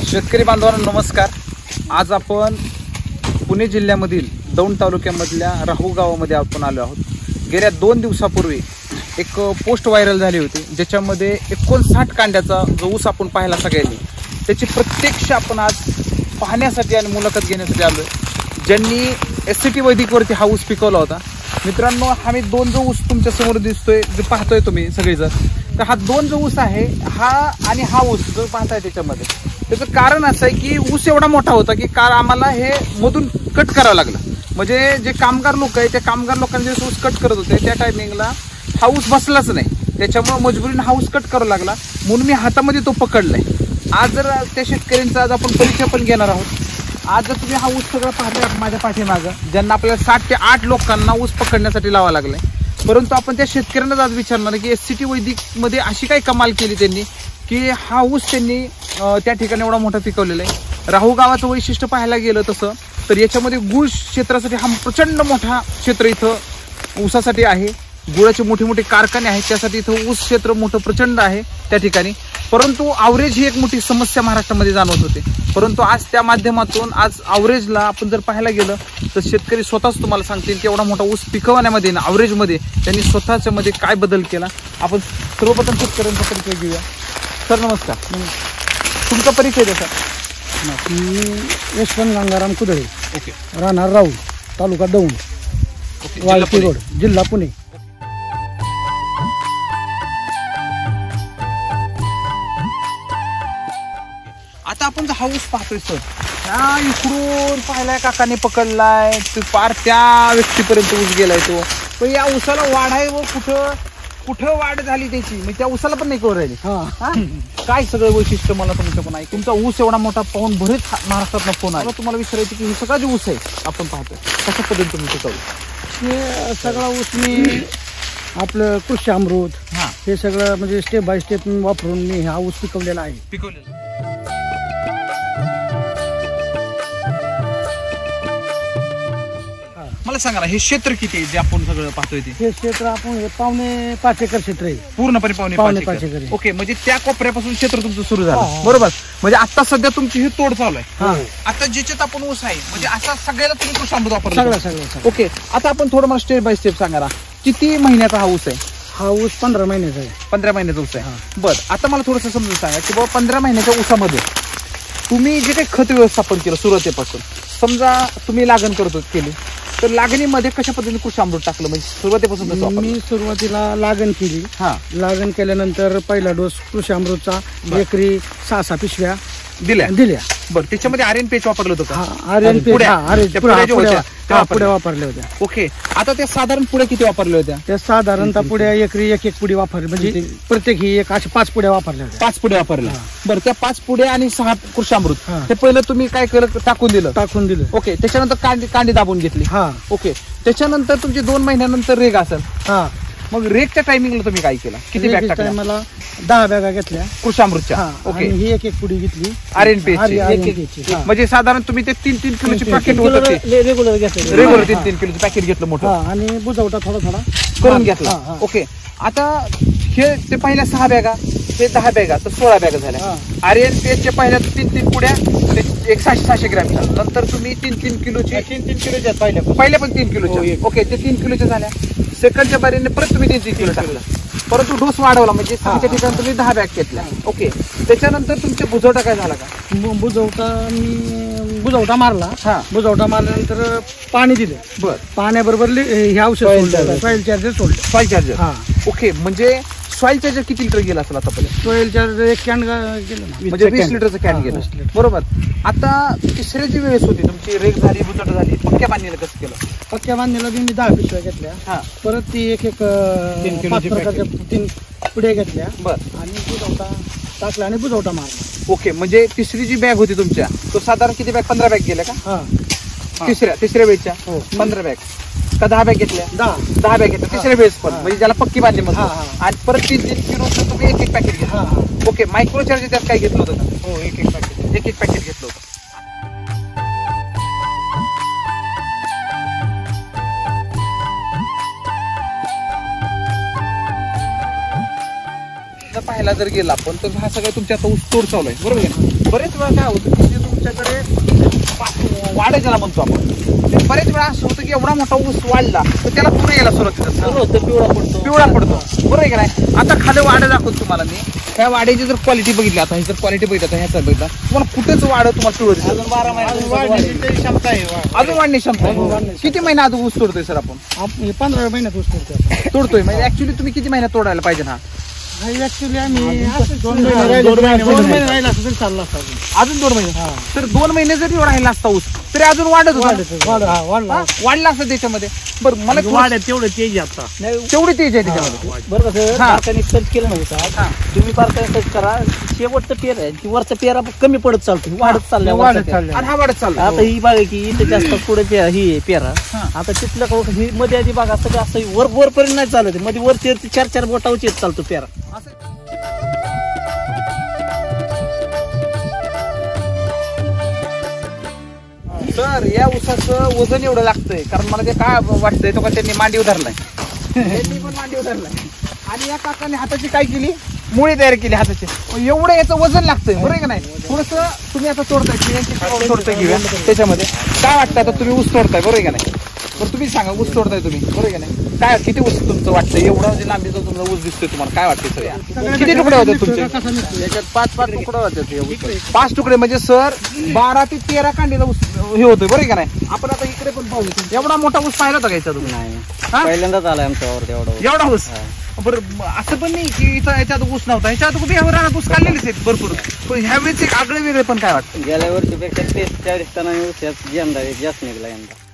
शेतकरी बांधवांनो नमस्कार। आज आपण पुणे जिल्ह्यामधील दौंड तालुक्यामधल्या राहू गावामध्ये आपण आलो आहोत। गेल्या 2 दिवसापूर्वी एक पोस्ट व्हायरल झाली होती ज्याच्यामध्ये 59 कांड्याचा जो ऊस आपण पाहिला सगळ्यांनी, त्याची प्रत्यक्ष आपण आज पाहण्यासाठी आणि मुलाखत घेण्यासाठी आलोय। ज्यांनी SCT वैदिकवरती हा ऊस पिकवला होता। मित्रांनो, आम्ही 2 जो ऊस तुमच्या समोर दिसतोय, जे पाहतोय तुम्ही सगळेजण, तर हा 2 जो ऊस आहे हा आणि हा ऊस जो पाहताय त्याच्यामध्ये त्याचं कारण असं आहे की ऊस एवढा मोठा होता की आम्हाला हे मधून कट करावं लागलं। म्हणजे जे कामगार लोक आहे त्या कामगार लोकांनी जे ऊस कट करत होते त्या टायमिंगला हा ऊस बसलाच नाही, त्याच्यामुळे मजबुरीने हा ऊस कट करावा लागला, म्हणून मी हातामध्ये तो पकडलाय। आज जर त्या शेतकऱ्यांचा आज आपण परिचय पण घेणार आहोत। आज जर तुम्ही हा ऊस सगळं पाहताय माझ्या पाठीमागं, ज्यांना आपल्याला 7 ते 8 लोकांना ऊस पकडण्यासाठी लावावं लागलंय, परंतु आपण त्या शेतकऱ्यांना आज विचारणार की SCT वैदिक मध्ये अशी काय कमाल केली त्यांनी की हा ऊस त्यांनी त्या ठिकाणी एवढा मोठा पिकवलेला आहे। राहू गावाचं वैशिष्ट्य पाहायला गेलं तसं तर याच्यामध्ये गुळ क्षेत्रासाठी हा प्रचंड मोठा क्षेत्र इथं ऊसासाठी आहे। गुळाचे मोठे मोठे कारखाने आहेत, त्यासाठी इथं ऊस क्षेत्र मोठं प्रचंड आहे त्या ठिकाणी। परंतु आवरेज ही एक मोठी समस्या महाराष्ट्रामध्ये जाणवत होते, परंतु आज त्या माध्यमातून आज आवरेजला आपण जर पाहायला गेलं तर शेतकरी स्वतःच तुम्हाला सांगतील की एवढा मोठा ऊस पिकवण्यामध्ये ना आवरेजमध्ये त्यांनी स्वतःच्या मध्ये काय बदल केला। आपण सर्वप्रथम शेतकऱ्यांचा परिचय घेऊया। सर नमस्कार, तुमचा परिचय द्या सर। मी यशवंत गंगाराम कुदळे, ओके, राहणार राहू, तालुका दौंड, वाळकी रोड, जिल्हा पुणे। आता आपण हा ऊस पाहतोय सर, त्या इकडून पाहिलाय काकाने पकडलाय तो पार त्या व्यक्तीपर्यंत ऊस गेलाय तो, पण या ऊसाला वाढ आहे व कुठं वाढ झाली त्याची, म्हणजे त्या ऊसाला पण नाही कवर राहिली। काय सगळं वैशिष्ट्य मला तुमचं पण आहे, तुमचा ऊस एवढा मोठा पाहून बरेच महाराष्ट्रात फोन आहे। तुम्हाला विचारायचं की हे सगळं जे ऊस आहे आपण पाहतोय कशा पद्धतीने तुम्ही पिकवलं? हे सगळा ऊस मी आपलं कृषी अमृत हे सगळं म्हणजे स्टेप बाय स्टेप वापरून मी हा ऊस पिकवलेला आहे। मला सांगा ना, हे क्षेत्र किती आहे जे आपण सगळं पाहतोय ते? हे क्षेत्र आपण हे 5.5 एकर क्षेत्र आहे, पूर्णपणे पावणे 5 एकर। ओके, म्हणजे त्या कोपऱ्यापासून क्षेत्र तुमचं सुरू झालं, बरोबर? म्हणजे आता सध्या तुमची ही तोड चालू आहे। आता ज्याच्यात आपण ऊस आहे म्हणजे असा सगळ्याला तुम्ही कृषी अमृत वापरलं सगळं। ओके, आता आपण थोडं मला स्टेप बाय स्टेप सांगा ना, किती महिन्याचा हा ऊस आहे? हा ऊस 15 महिन्याचा आहे। 15 महिन्याचा ऊस आहे। बरं, आता मला थोडंसं समजून सांगा की बाबा 15 महिन्याच्या ऊसामध्ये तुम्ही जे काही खत व्यवस्थापन केलं सुरुवातीपासून, समजा तुम्ही लागण करतो केली तर लागणीमध्ये कशा पद्धतीने कृषी अमृत टाकलं, म्हणजे सुरुवातीपासून कसं वापरलं? मी सुरुवातीला लागण केली, लागण केल्यानंतर पहिला डोस कृषी अमृतचा एकरी 6 पिशव्या दिल्या। बरं, त्याच्यामध्ये RNPH वापरलं होतं का? पुढे वापरल्या होत्या। ओके, आता त्या साधारण पुढे किती वापरल्या होत्या? त्या साधारणतः पुढे एकरी 1 पुडी वापरली, म्हणजे प्रत्येक ही एक अशा 5 पुड्या वापरल्या होत्या। 5 पुड्या वापरल्या। बरं, त्या 5 पुड्या आणि 6 कृषी अमृत ते पहिलं तुम्ही काय केलं? टाकून दिलं। ओके, त्याच्यानंतर कांडी दाबून घेतली। ओके, त्याच्यानंतर तुमची 2 महिन्यानंतर रेग असेल। मग रेगच्या टायमिंगला तुम्ही काय केलं? किती बॅग टाकल्या? मला 10 बॅगा घेतल्या कृषी अमृतच्या। ओके, ही 1 पुडी घेतली RNPH, म्हणजे साधारण तुम्ही ते 3-3 किलोचे पॅकेट होतं ते रेग्युलर घेतलं, रेग्युलर 3-3 किलोचं पॅकेट घेतलं मोठं, आणि बुजवटा थोडा करून घेतला। ओके, आता हे ते पहिल्या 6 बॅगा, हे 10 बॅगा, तर 16 बॅगा झाल्या। RNPHच्या पहिल्या 3-3 पुड्या, एक 600 ग्रॅमच्या, नंतर तुम्ही 3-3 किलोचे 3-3 किलोच्या पहिल्या पण 3 किलोच्या। ओके, ते 3 किलोच्या झाल्या। सेकंडच्या बारीने परत तुम्ही 3-3 किलो टाकलं, परंतु डोस वाढवला, म्हणजे 6च्या ठिकाणी तुम्ही 10 बॅग घेतल्या। ओके, त्याच्यानंतर तुमच्या बुजवटा काय झाला का? बुजवटा मारला। बुजवटा मारल्यानंतर पाणी दिलं। बरं, पाण्याबरोबर हे औषध सॉइल चार्जर सोडलं। सॉइल चार्जर, ओके, म्हणजे सॉइल चार्जर किती लिटर गेला असेल आतापर्यंत? सॉइल चार्जर 1 कॅन गेलं, म्हणजे 20 लिटरचं कॅन गेलं, बरोबर? आता तिसऱ्या जी वेळेस होती तुमची रेग झाली, बुजवटा झाली, पक्क्या बांधणीला कसं केलं? पक्क्या बांधणीला मी 10 पिशव्या घेतल्या, परत ती एक 5 प्रकारच्या 3 पुढे घेतल्या, बरं, आणि बुजवटा टाकला आणि बुजवटा मारला। ओके, म्हणजे तिसरी जी बॅग होती तुमच्या तो साधारण किती बॅग? 15 बॅग गेल्या का? तिसऱ्या वेळच्या 15 बॅग का 10 बॅग घेतल्या? 10 बॅग घेतल्या तिसऱ्या वेळेस पण, म्हणजे ज्याला पक्की बांधली म्हणतात। आणि परत 3-3 किलोचं तुम्ही 1 पॅकेट घेतलं। ओके, मायक्रो चार्जर त्यात काय घेतलं होतं का? हो, 1 पॅकेट घेतलं होतं। पाहायला जर गेला आपण तर हा सगळा तुमच्या आता ऊस तोड चालू आहे, बरोबर आहे ना? बरेच वेळा काय होतं की जे तुमच्याकडे वाढ ज्याला म्हणतो आपण, ते बरेच वेळा असं होतं की एवढा मोठा ऊस वाढला तर त्याला पुन्हा यायला सुरुवात होतं, पिवळा पडतो, बरोबर आहे का नाही. आता खाली वाढ दाखवतो तुम्हाला मी. ह्या वाढीची जर क्वालिटी बघितली, आता ही जर क्वालिटी बघितली तर ह्याचा बघितला तुम्हाला कुठेच वाढ तुम्हाला पिवळ दिसत. अजून 12 महिन्याची क्षमता आहे. अजून वाढण्याची क्षमता आहे. किती महिना अजून ऊस तोडतोय सर आपण? 15 महिन्यात ऊस तोडतोय. म्हणजे ऍक्च्युली तुम्ही किती महिन्यात तोडायला पाहिजे ना? ऍक्च्युली आम्ही 2 महिने राहिला असं तरी चालला असता. अजून 2 महिने. तर 2 महिने जरी राहिला असता ऊस तरी अजून वाढत वाढला असतं त्याच्यामध्ये. बरं मला तेवढं तेज आता तेवढी तेज आहे त्याच्यामध्ये. बरं कसं बारकाने सर्च केलं नव्हतं. तुम्ही बारकाने सर्च करा, शेवटचं पेर आहे ती वरचा पेरा कमी पडत चालतो, वाढत चालला आणि हा वाढत चालला. आता ही बाग की इथे जास्त पुढे ही पेरा. आता तिथलं ही मध्ये आधी बाग असं असं वर पर्यंत नाही चालत, मध्ये वर 4 बोटावरची चालतो पेरा. सर या ऊसाचं वजन एवढं लागतंय कारण मला ते काय वाटतंय तो का त्यांनी मांडीव धरलाय. त्यांनी पण मांडीव धरलाय आणि या काकाने हाताची काय केली, मुळे तयार केली हाताची. एवढं याचं वजन लागतंय, बरोबर आहे का नाही. थोडस तुम्ही आता तोडताय तोडताय घेऊया त्याच्यामध्ये काय वाटतं. आता तुम्ही ऊस तोडताय, बरोबर आहे का नाही. बरं तुम्ही सांगा, ऊस तोडताय तुम्ही, बरोबर आहे का नाही. काय किती ऊस तुमचं वाटतं, एवढा जे लांबीचा तुमचा ऊस दिसतोय तुम्हाला काय वाटतं सर? किती तुकडे होते तुमचे? याच्यात 5 तुकडे होते. 5 तुकडे म्हणजे सर 12 ते 13 कांडीचा ऊस हे होतोय, बरोबर आहे का नाही. आपण आता इकडे पण पाहू, एवढा मोठा ऊस पाहिला होता का तुम्ही? नाही, पहिल्यांदाच आलाय आमच्यावर एवढा ऊस. बरं असं पण नाही की इथं याच्यात ऊस नव्हता, ह्याच्यात कुठे रानात ऊस काढलेलेच आहेत भरपूर. पण ह्यावेळेस एक आगळे वेगळे पण काय वाटतं? गेल्या वर्षीपेक्षा 40 टनांनी ऊस जास्त निघला यंदा.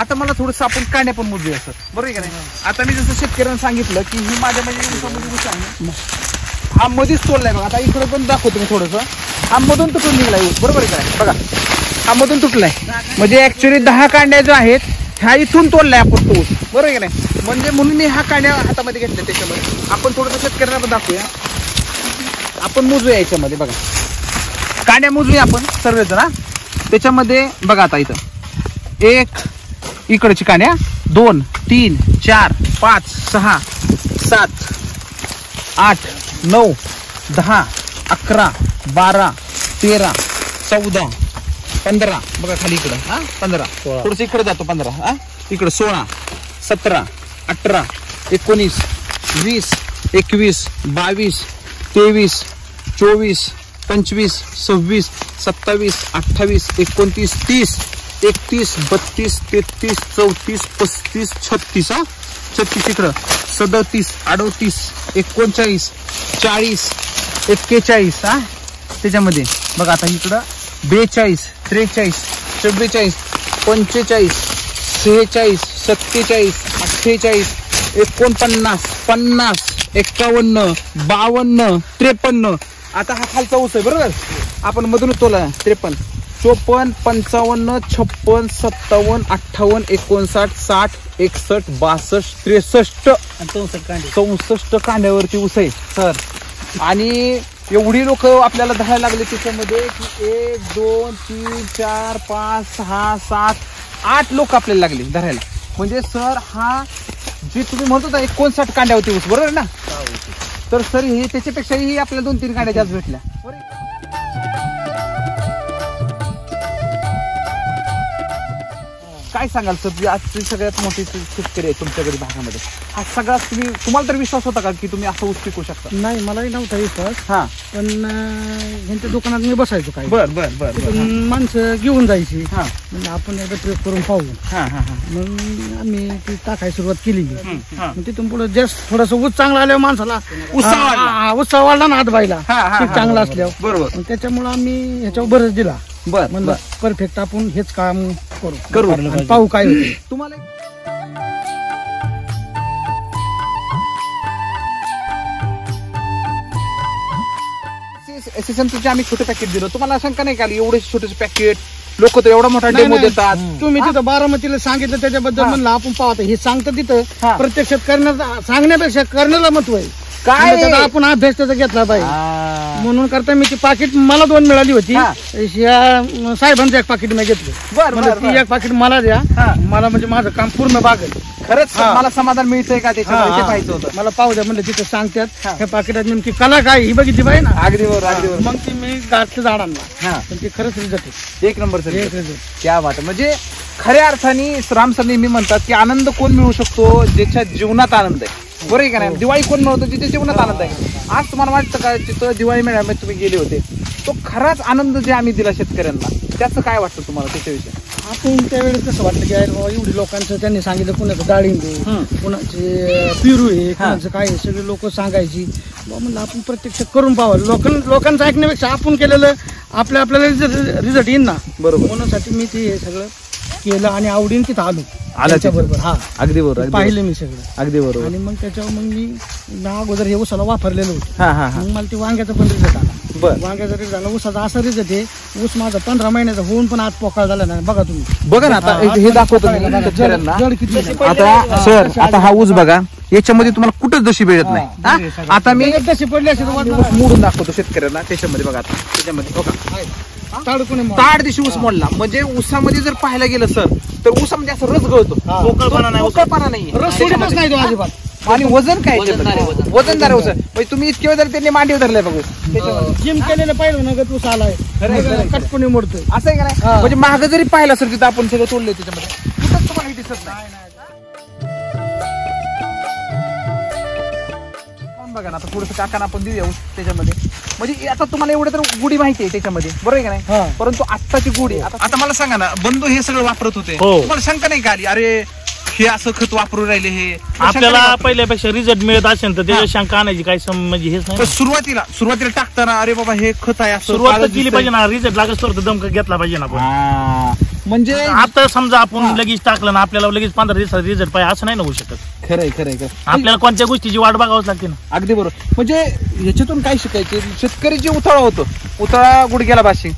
आता मला थोडंसं आपण कांड्या पण मोजूया सर, बरोबर आहे का नाही. आता मी जसं शेतकऱ्यांना सांगितलं की ही माझ्या ऊस आहे, हा मध्येच तोडलाय बघा. आता इकडे पण दाखवतो मी थोडंसं. हा मधून तुटून निघलाय ऊस, बरोबर आहे का. बघा हा मधून तुटलाय म्हणजे ऍक्च्युली 10 कांड्या जो आहेत ह्या इथून तोडलाय आपण तो ऊस, बरोबर आहे का नाही. म्हणजे म्हणून मी हा कांड्या हातामध्ये घेतल्या. त्याच्यामध्ये आपण थोडंसं शेतकऱ्यांना पण दाखवूया. आपण मोजूया याच्यामध्ये, बघा कांड्या मोजूया आपण सर्वजण. त्याच्यामध्ये बघा आता इथं 1 इकडची कांड्या 2 3 4 5 6 7 8 9 10 11 12 13 14 15 बघा खाली इकडं 15 थोडस इकडे जातो 15 इकडे 16 17 18 19 20 21 22 23 24 25 26 27 28 29 30 31 32 33 34 35 36 36 इकडं 37 38 39 40 41 त्याच्यामध्ये बघा आता इकडं 42 43 44 45 46 47 48 49 50 51 52 53. आता हा खालचा ऊस आहे बरोबर, आपण मधून तोला 53 54 55 56 57 58 59 60 61 62 63 64 कांड्यावरती ऊस आहे सर. आणि एवढी लोक आपल्याला धरायला लागले त्याच्यामध्ये की 1 2 3 4 5 6 7 8 लोक आपल्याला लागले धरायला. म्हणजे सर हा जे तुम्ही म्हणत होता 59 कांड्यावरती ऊस बरोबर ना, तर सर हे त्याच्यापेक्षाही आपल्याला 2-3 कांड्या जास्त भेटल्या. काय सांगाल सर, आजची सगळ्यात मोठी शेतकरी आहे तुमच्याकडे भागामध्ये, हा सगळा तुम्हाला तर विश्वास होता का की तुम्ही असं ऊस पिकू शकता? नाही, मलाही नव्हता विश्वास. पण ह्यांच्या दुकानात मी बसायचो काय, माणसं घेऊन जायची. म्हणजे आपण एकदा प्रयोग करून पाहू. मग आम्ही ती टाकायला सुरुवात केली. मग तिथून पुढे जस्ट थोडस ऊस चांगला आल्यावर माणसाला उत्साह वाढला ना, हात बायला चांगला असल्यावर. बरोबर, त्याच्यामुळे आम्ही ह्याच्यावर बरंच दिला. म्हणलं परफेक्ट आपण हेच काम करू पाहू काय होते. तुम्हाला तुमचे आम्ही छोटे पॅकेट दिलं, तुम्हाला शंका नाही का एवढे छोटे पॅकेट लोक तर एवढा मोठा डेमो देतात. तुम्ही तिथं बारामतीला सांगितलं त्याच्याबद्दल म्हणलं आपण पाहतो. हे सांगतं तिथं प्रत्यक्षात करण्याचं सांगण्यापेक्षा करण्याला महत्व आहे. काय त्याचा आपण अभ्यास त्याचा घेतला पाहिजे म्हणून करता मी ती पाकिट मला 2 मिळाली होती या साहेबांचं एक पाकिट मी घेतलं म्हणजे ती एक पाकिट मला द्या मला म्हणजे माझं काम पूर्ण बागेल खरंच मला समाधान मिळतंय का त्याच्यामध्ये पाहिजे होतं मला पाहू द्या म्हणजे तिथे सांगतात ह्या पाकिटात नेमकी कला काय ही बघितली पाहिजे ना अगदी बरोबर मग ती मी गाठलं झाडांना पण ती खरंच रिझल्ट आहे 1 नंबर क्या बात आहे म्हणजे खऱ्या अर्थाने राम सर नेहमी म्हणतात की आनंद कोण मिळू शकतो ज्याच्या जीवनात आनंद आहे बरोबर आहे का नाही दिवाळी कोण मिळवतो जिथे जीवनात आनंद आहे आज तुम्हाला वाटतं का तिथं दिवाळी मेळ्यामध्ये तुम्ही गेले होते तो खराच आनंद जे आम्ही दिला शेतकऱ्यांना त्याचं काय वाटतं तुम्हाला त्याच्याविषयी आपण त्यावेळेस कसं वाटलं की एवढी लोकांचं त्यांनी सांगितलं कुणाचं डाळिंब कुणाचे पिरू आहे कुणाचं काय आहे सगळे लोक सांगायची म्हणलं आपण प्रत्यक्ष करून पाहावं लोकांचं ऐकण्यापेक्षा आपण केलेलं आपल्याला रिझल्ट येईल ना बरोबर म्हणून मी ते सगळं केलं आणि आवडीन तिथं आलो बरोबर अगदी बरोबर पाहिलं मी सगळं अगदी बरोबर आणि मग त्याच्यावर मग मी अगोदर हे ऊसाला वापरलेलं होतं मग मला ते वांग्याचा पण रिझल्ट आला वांग्याचा रिझल्ट झाला ऊसाचा असा रिझल्ट आहे ऊस माझा 15 महिन्याचा होऊन पण आज पोकळ झाला नाही बघा तुम्ही बघा ना आता हे दाखवतो आता सर आता हा ऊस बघा याच्यामध्ये तुम्हाला कुठंच दशी मिळत नाही आता मी दशी पडली अशी मोडून दाखवतो शेतकऱ्यांना त्याच्यामध्ये बघा आता त्याच्यामध्ये बघा ताड दिवशी ऊस मोडला म्हणजे ऊसामध्ये जर पाहायला गेलं सर तर ऊसामध्ये असं रस गळतो पोकळपणा नाही अजिबात आणि वजन काय वजनदार ऊस म्हणजे तुम्ही इतके वेळ जर त्यांनी मांडीवर धरलाय बघा जिम केलेलं पाहिलं ना ऊस आलाय कटपणे मोडतोय असं आहे का नाही म्हणजे महाग जरी पाहिला सर तिथं आपण सगळं तोडलंय त्याच्यामध्ये कुठंच तुम्हाला हे दिसत नाही बघा ना आता थोडंसं काकांना आपण देऊया त्याच्यामध्ये म्हणजे आता तुम्हाला एवढं तर गुढी माहिती आहे त्याच्यामध्ये बरोबर आहे का नाही परंतु आत्ताची गुढी आता मला सांगा ना बंधू हे सगळं वापरत होते तुम्हाला शंका नाही का आली अरे हे असं खत वापरू राहिले हे आपल्याला पहिल्यापेक्षा रिझल्ट मिळत असेल तर त्याच्या शंका आणायची काही म्हणजे हेच नाही सुरुवातीला टाकताना अरे बाबा हे खत आहे सुरुवात केली पाहिजे ना रिझल्ट लागत तर दमक घेतला पाहिजे ना आपण म्हणजे आता समजा आपण लगेच टाकलं ना आपल्याला लगेच 15 दिवसात रिझल्ट पाहिजे असं नाही ना होऊ शकत खरंय आपल्याला कोणत्या गोष्टीची वाट बघावंच लागते ना अगदी बरोबर म्हणजे याच्यातून काय शिकायचे शेतकरी जे उताळा होतो उताळा गुडघ्याला बाशी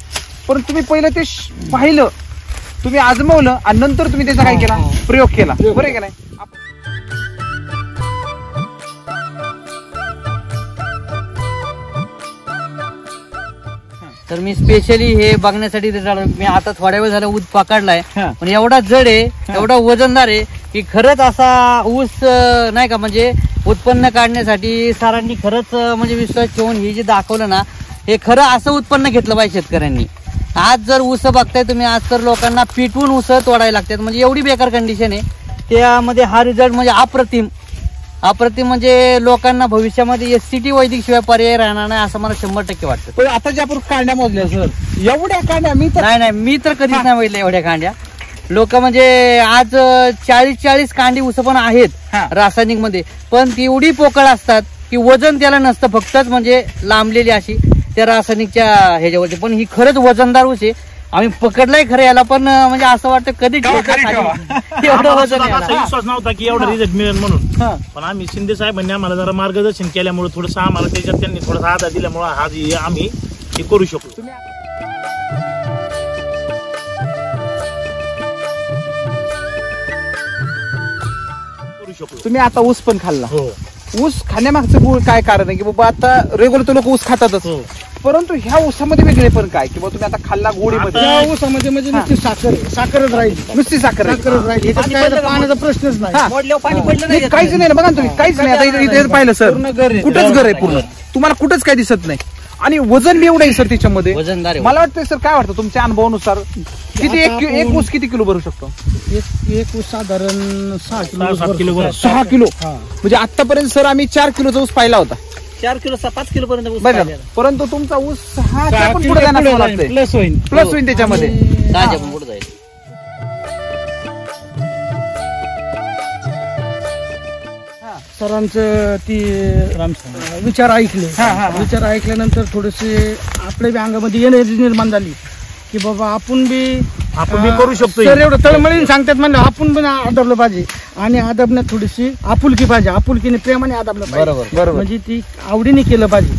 परंतु तुम्ही पहिलं ते पाहिलं तुम्ही आजमावलं आणि नंतर तुम्ही त्याचा काय केला प्रयोग केला बरोबर आहे का नाही तर मी स्पेशली हे बघण्यासाठी मी आता थोड्या वेळ झाला ऊस पकडलाय पण एवढा जड आहे एवढा वजनदार आहे की खरंच असा ऊस नाही का म्हणजे उत्पन्न काढण्यासाठी सरांनी खरंच म्हणजे विश्वास ठेवून हे जे दाखवलं ना हे खरं असं उत्पन्न घेतलं पाहिजे शेतकऱ्यांनी आज जर ऊस बघताय तुम्ही आज तर लोकांना पिटवून ऊस तोडायला लागतात म्हणजे एवढी बेकार कंडिशन आहे त्यामध्ये हा रिझल्ट म्हणजे अप्रतिम म्हणजे लोकांना भविष्यामध्ये SCT वैदिक शिवाय पर्याय राहणार नाही असं मला 100% वाटतं. पण आता ज्या आपण कांड्या मोजल्या सर एवढ्या कांड्या मी तर कधीच नाही बघितल्या एवढ्या कांड्या लोक म्हणजे आज 40 कांडी ऊस पण आहेत रासायनिक मध्ये पण ती एवढी पोकळ असतात की वजन त्याला नसतं फक्तच म्हणजे लांबलेली अशी त्या रासायनिकच्या ह्याच्यावरती पण ही खरंच वजनदार ऊस आहे आम्ही पकडलाय खरं याला पण म्हणजे असं वाटतं कधी एवढं वजन विश्वास नव्हता की एवढा रिझल्ट मिळेल म्हणून पण आम्ही शिंदे साहेबांनी आम्हाला जरा मार्गदर्शन केल्यामुळे थोडंसं आम्हाला त्याच्यात त्यांनी थोडासा आधार दिल्यामुळे हा आम्ही हे करू शकतो. तुम्ही आता ऊस पण खाल्ला ऊस खाण्यामागचं काय कारण आहे की बाबा आता रेग्युलर तर लोक ऊस खातातच परंतु ह्या ऊसामध्ये वेगळे पण काय की तुम्ही आता खाल्ला गोडीमध्ये ऊसामध्ये म्हणजे नुसती साखरच राहील नुसती साखरच राहील पाण्याचा प्रश्नच नाही काहीच नाही ना बघा तुम्ही काहीच नाही आता इथे पाहिलं सर कुठंच घर आहे पूर्ण तुम्हाला कुठंच काही दिसत नाही आणि वजन बी एवढं आहे सर त्याच्यामध्ये मला वाटतं सर काय वाटतं तुमच्या अनुभवानुसार किती एक ऊस किती किलो भरू शकतो एक ऊस साधारण 6 किलो म्हणजे आतापर्यंत सर आम्ही 4 किलोचा ऊस पाहिला होता 4 किलो 5 किलो पर्यंत परंतु तुमचा ऊस 6 पुढे जाणार प्लस होईल त्याच्यामध्ये पुढे जाईल सरांचं ती विचार ऐकल्यानंतर थोडेसे आपल्या बी अंगामध्ये एनर्जी निर्माण झाली की बाबा आपण बी करू शकतो सर एवढं तळमळीने सांगतात म्हणलं आपण पण आदबलं पाहिजे आणि आदबण्यात थोडीशी आपुलकी पाहिजे आपुलकीने प्रेमाने आदबलं पाहिजे बरोबर म्हणजे ती आवडीने केलं पाहिजे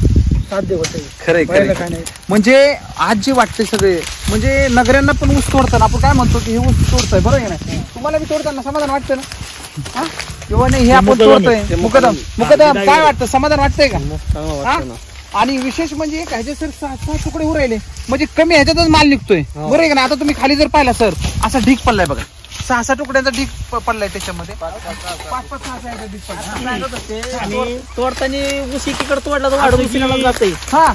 साध्य होतं खरंय काय नाही म्हणजे आज जे वाटते सगळे म्हणजे नगऱ्यांना पण ऊस तोडताना आपण काय म्हणतो की हे ऊस तोडतोय बरोबर आहे ना तुम्हाला बी तोडताना समाधान वाटतं ना किंवा नाही हे आपण तोडतोय मुकदम काय वाटतं, समाधान वाटतंय का? आणि विशेष म्हणजे एक ह्याचे सर 6 तुकडे उरायले म्हणजे कमी ह्याच्यातच माल निघतोय, बरोबर आहे का? आता तुम्ही खाली जर पाहिला सर असा ढीक पडलाय बघा, 6 तुकड्यांचा ढीक पडलाय त्याच्यामध्ये, 5-6 ढीक पडलाय. आणि तोडताना ऊस एकीकडे तोडला तर वाढ दुसरीकडे जाते. हा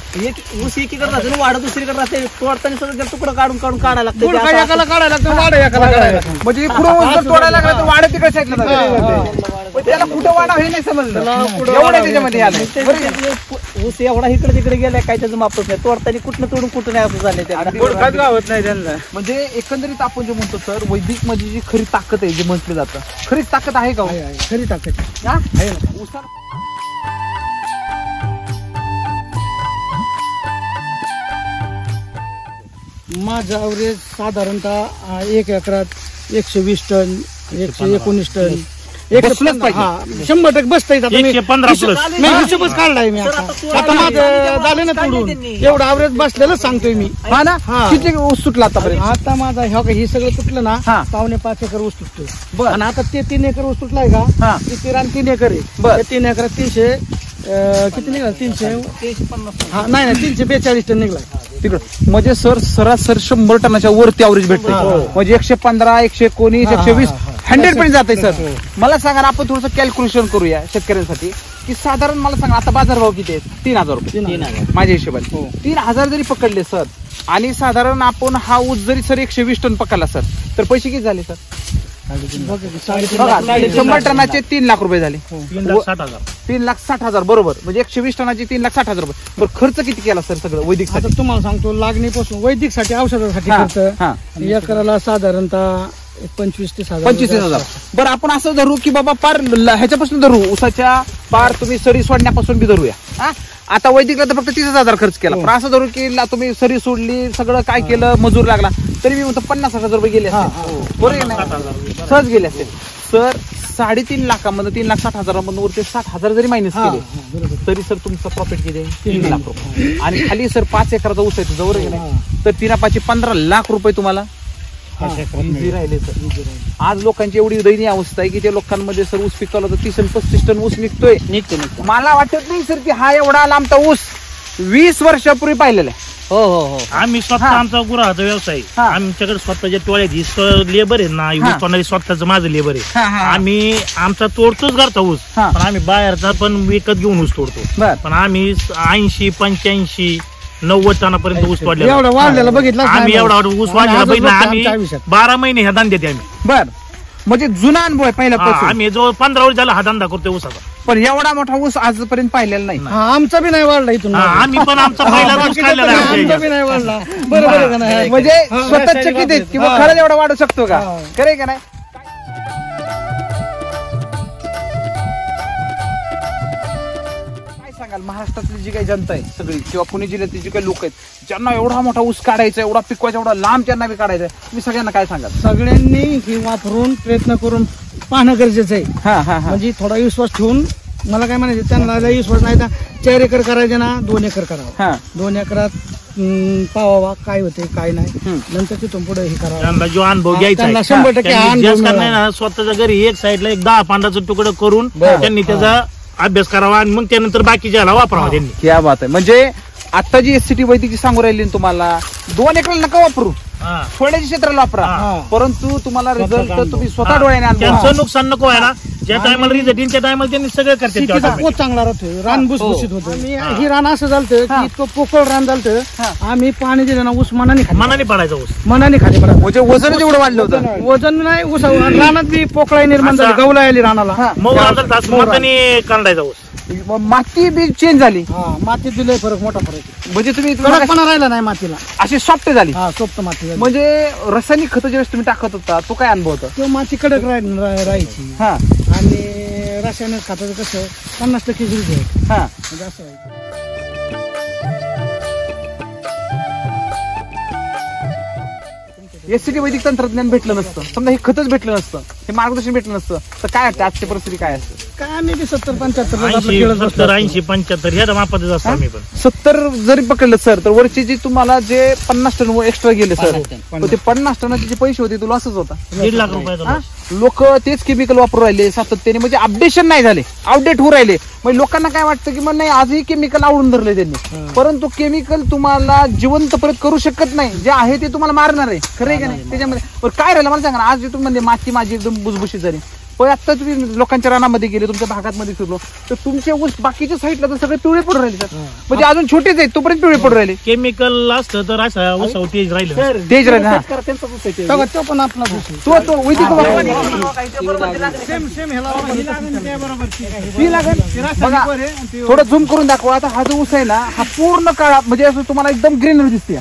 ऊस एकीकडे राहते वाढ दुसरीकडे राहते. तोडताना सगळं तुकडं काढून काढायला लागतं. एकाला काढायला लागतं, वाढ एकाला काढायला लागतं. म्हणजे पुढे ऊस जर तोडायला लागला तर वाढ तिकडे साईडला जाते. त्याला कुठं वाढा हे नाही समजलं, एवढं त्याच्यामध्ये आलं. ऊस एवढा इकडे तिकडे गेलाय काय त्याचं मापच नाही. तोडताना कुठनं तोडून कुठं नाही असं झालंय त्याला. म्हणजे एकंदरीत आपण जे म्हणतो सर वैदिक मध्ये जी खरी ताकद आहे जे म्हटलं जातं, खरीच ताकद आहे का? खरी ताकद आहे ना. ऊसाला माझं ॲव्हरेज साधारणतः 1 एकरात 120 टन 119 टन बसलंच पाहिजे. 100% बसता येतात. 115 प्लस. हिशोबच काढलाय मी आता माझं झालं ना तोडून एवढं ॲव्हरेज बसलेलं सांगतोय मी. हा ना. किती ऊस सुटला आतापर्यंत? आता माझा हे सगळं तुटलं ना, हा. 5.25 एकर ऊस तुटतोय. बरं. आणि आता ते 3 एकर ऊस तुटलाय का, हा. ते 3 एकर आहे. बरं. त्या 3 एकरात 300 किती निघाल? 350. हा नाही 342 टन निघलाय तिकडं. म्हणजे सर सरासरी 100 टनाच्या वरती ॲव्हरेज भेटते. म्हणजे 115, 119, 120 100% जाते सर. मला सांगा ना, आपण थोडंसं कॅल्क्युलेशन करूया शेतकऱ्यांसाठी की साधारण मला सांगा आता बाजारभाव किती आहेत? 3000 रुपये 3,000 माझ्या हिशोबाने. 3000 जरी पकडले सर आणि साधारण आपण हा ऊस जरी सर 120 टन पकडला सर तर पैसे किती झाले सर? बघा 100 टनाचे 3 लाख रुपये झाले. 3,60,000. 3,60,000 बरोबर. म्हणजे 120 टनाचे 3,60,000 रुपये. बरं खर्च किती केला सर सगळं वैदिक? आता तुम्हाला सांगतो, लागणीपासून वैदिकसाठी औषधासाठी हा. खर्च एकराला साधारणतः 25 ते 25,000. बरं आपण असं धरू की बाबा पार ह्याच्यापासून धरू, उसाच्या पार तुम्ही सरी सोडण्यापासून बी धरूया. हा आता वैदिकला तर फक्त 30,000 खर्च केला, पण असं धरू की तुम्ही सरी सोडली सगळं काय केलं मजूर लागला तरी मी म्हणतो 50,000 रुपये गेले असते. बरोबर नाही? सहज गेले असते सर. 3.5 लाखामधून 3,60,000 वरती 60,000 जरी मायनस केले तरी सर तुमचं प्रॉफिट किती आहे? 3 लाख रुपये. आणि खाली सर 5 एकराचा ऊस आहे जवळ गेला तर 3,5 15 लाख रुपये तुम्हाला इझी राहिले सर. आज लोकांची एवढी दयनीय अवस्था आहे की त्या लोकांमध्ये सर ऊस पिकवला तर 30 आणि 35 टन ऊस निघतोय. मला वाटत नाही सर की हा एवढा लांबता ऊस 20 वर्षापूर्वी पाहिलेला आहे. हो. आम्ही स्वतः आमचा गुराचा व्यवसाय, आमच्याकडे स्वतःच्या टोळ्यात लेबर आहे ना, ऊस तोडणारी स्वतःच माझं लेबर आहे. आम्ही आमचा तोडतोच घरचा ऊस, पण आम्ही बाहेरचा पण विकत घेऊन ऊस तोडतो. पण आम्ही 80, 85, 90 टनापर्यंत ऊस तोडलेला. एवढा वाढलेला बघितला आम्ही एवढा ऊस वाढलेला बघितला. आम्ही 12 महिने ह्या धंद्यात आम्ही. बर म्हणजे जुना अनुभव आहे पहिल्यापासून. आम्ही जो 15 वर्ष झाला हा धंदा करतोय ऊसाचा. पण एवढा मोठा ऊस आजपर्यंत पाहिलेला नाही. आमचा बी नाही वाढला इथून. आम्ही पण आमचा पहिला ऊस खाल्लेला आहे. आमचा बी नाही वाढला. बरोबर आहे का नाही? म्हणजे स्वतः चकित आहेत किंवा खरंच एवढा वाढू शकतो का? खरंय का नाही? काय सांगाल महाराष्ट्रातली जी काही जनता आहे सगळी किंवा पुणे जिल्ह्यातली जी काही लोक आहेत ज्यांना एवढा मोठा ऊस काढायचा, एवढा पिकवायचा, एवढा लांब त्यांना बी काढायचा, तुम्ही सगळ्यांना काय सांगाल? सगळ्यांनी ही वापरून प्रयत्न करून पाहणं गरजेचं आहे. म्हणजे थोडा विश्वास ठेवून, मला काय म्हणायचं, त्यांना विश्वास नाही तर 4 एकर करायचे ना 2 एकर करावं. 2 एकरात पाहावा काय होते काय नाही, नंतर तिथून पुढे हे करावं. त्यांना जो अनुभव घ्यायचा आहे, 100% जास्त नाही ना, स्वतःच्या घरी एक साईडला एक 10 पांडाचं तुकडं करून त्यांनी त्याचा अभ्यास करावा आणि मग त्यानंतर बाकीच्या वापरावा त्यांनी. क्या बात आहे. म्हणजे आता जी एससीटी वैदिकची सांगू राहिली तुम्हाला 2 एकरला नका वापरू, थोड्याच्या क्षेत्राला वापरा, परंतु तुम्हाला रिझल्ट तुम्ही स्वतः डोळ्याने आणता. त्यांचं नुकसान नको व्हायला. ज्या टायमाला रिझल्ट येईल त्या टायमाला त्यांनी सगळं करतात. पोत चांगला राहतोय, रान भुसभुशीत होतं. ही रान असं झालं की इतकं पोकळ रान झालं, आम्ही पाणी दिलं ना ऊस मनाने पडायचा ऊस, मनाने खाली पडायचं. म्हणजे वजन जेवढं वाढलं होतं, वजन नाही ऊस रानात बी पोकळाई निर्माण झाली, गवला आली रानाला. मताने काढायचा ऊस. माती बी चेंज झाली. मातीत दिलंय फरक, मोठा फरक. म्हणजे तुम्ही कडकपणा राहिला नाही मातीला, अशी सॉफ्ट झाली. सॉफ्ट माती. म्हणजे रासायनिक खत ज्यावेळेस तुम्ही टाकत होता तो काय अनुभव होता? किंवा माती कडक राहायची. आणि रासायनिक खताचं कसं 50% झुलत आहे. म्हणजे असं व्हायचं. एससीटी वैदिक तंत्रज्ञान भेटलं नसतं, समजा हे खतच भेटलं नसतं, हे मार्गदर्शन भेटलं नसतं तर काय वाटतं आजची परिस्थिती काय असतं? काय आम्ही 70-75 80 75 ह्या मापातच असतो आम्ही पण. 70 जरी पकडलं सर तर वरची जी तुम्हाला जे 50 टन एक्स्ट्रा गेले सर, ते 50 टनाचे जे पैसे होते तुला असंच होता. 1.5 लाख रुपये. लोक तेच केमिकल वापरू राहिले सातत्याने, म्हणजे अपडेशन नाही झाले, आउटडेट होऊ राहिले. म्हणजे लोकांना काय वाटतं की मग नाही आजही केमिकल आवडून धरले त्यांनी, परंतु केमिकल तुम्हाला जिवंत परत करू शकत नाही. जे आहे ते तुम्हाला मारणार आहे, खरं आहे का नाही? त्याच्यामध्ये काय राहिलं मला सांगा ना, आज जे तुम्ही म्हणजे माती माझी एकदम बुजबुशीत झाली, पण आता तुम्ही लोकांच्या रानामध्ये गेले, तुमच्या भागामध्ये फिरलो तर तुमचे ऊस बाकीच्या साईडला तर सगळे पिवळे पडून राहिले सर. म्हणजे अजून छोटेच आहेत तोपर्यंत पिवळे पडून राहिले. केमिकल असतं तर असा ऊसावर तेज राहिलं. तेज राहिले हा. तो पण आपला तो वैदिक बघा, थोडं झूम करून दाखवा. आता हा जो ऊस आहे ना, हा पूर्ण काळा म्हणजे असं तुम्हाला एकदम ग्रीनरी दिसते.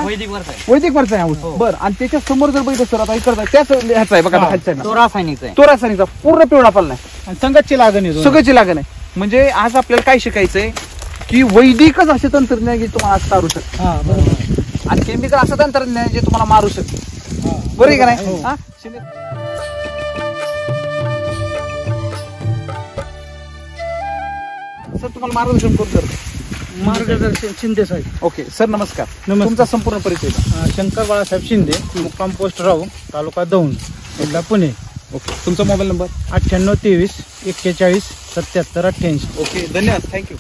वैदिक वरचा आहे ऊस. बरं, आणि त्याच्या समोर जर बघितलं सर, आता इकडचा त्याच ह्याचा आहे बघा, खालचा आहे ना, तो रासायनिक तो रासायनिकचा पूर्ण पिवळा पडला नाही, संगतची लागण आहे, सगळ्याची लागण आहे. म्हणजे आज आपल्याला काय शिकायचंय की वैदिकच असे तंत्रज्ञान जे तुम्हाला आज तारू शकते, आणि केमिकल असं तंत्रज्ञान जे तुम्हाला मारू शकते. बरोबर आहे का नाही? हा? सर तुम्हाला मार्गदर्शन कोण करतो? मार्गदर्शन शिंदे साहेब. ओके सर, नमस्कार. तुमचा संपूर्ण परिचय द्या. शंकर बाळासाहेब शिंदे, मुक्काम पोस्ट राहू, तालुका दौंड, जिल्हा पुणे. ओके, तुमचा मोबाईल नंबर? 98 23 41 77 88. ओके, धन्यवाद, थँक्यू.